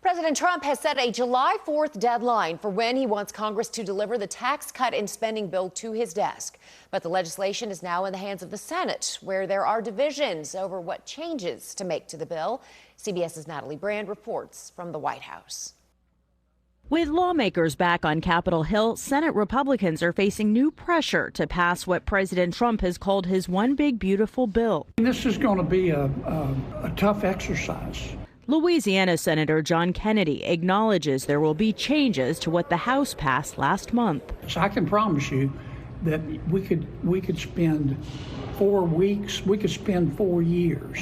President Trump has set a July 4th deadline for when he wants Congress to deliver the tax cut and spending bill to his desk. But the legislation is now in the hands of the Senate, where there are divisions over what changes to make to the bill. CBS's Natalie Brand reports from the White House. With lawmakers back on Capitol Hill, Senate Republicans are facing new pressure to pass what President Trump has called his one big beautiful bill. This is going to be a tough exercise. Louisiana Senator John Kennedy acknowledges there will be changes to what the House passed last month. So I can promise you that we could spend 4 weeks, we could spend 4 years.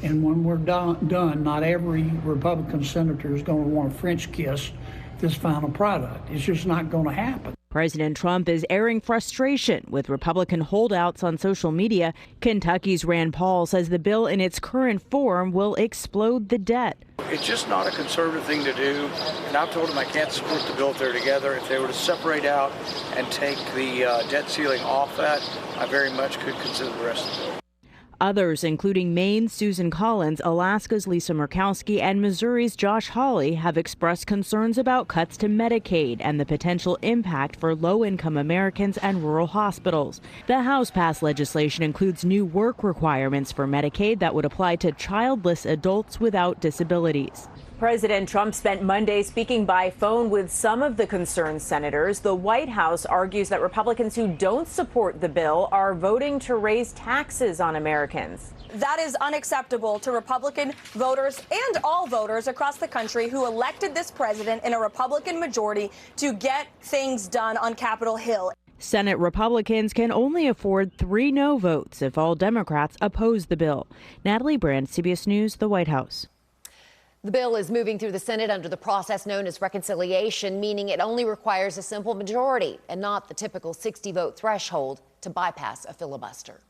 And when we're done, not every Republican senator is going to want a French kiss this final product. It's just not going to happen. President Trump is airing frustration with Republican holdouts on social media. Kentucky's Rand Paul says the bill in its current form will explode the debt. It's just not a conservative thing to do, and I've told them I can't support the bill if they're together. If they were to separate out and take the debt ceiling off that, I very much could consider the rest of the bill. Others, including Maine's Susan Collins, Alaska's Lisa Murkowski, and Missouri's Josh Hawley, have expressed concerns about cuts to Medicaid and the potential impact for low-income Americans and rural hospitals. The House-passed legislation includes new work requirements for Medicaid that would apply to childless adults without disabilities. President Trump spent Monday speaking by phone with some of the concerned senators. The White House argues that Republicans who don't support the bill are voting to raise taxes on Americans. That is unacceptable to Republican voters and all voters across the country who elected this president in a Republican majority to get things done on Capitol Hill. Senate Republicans can only afford 3 no votes if all Democrats oppose the bill. Natalie Brand, CBS News, the White House. The bill is moving through the Senate under the process known as reconciliation, meaning it only requires a simple majority and not the typical 60-vote threshold to bypass a filibuster.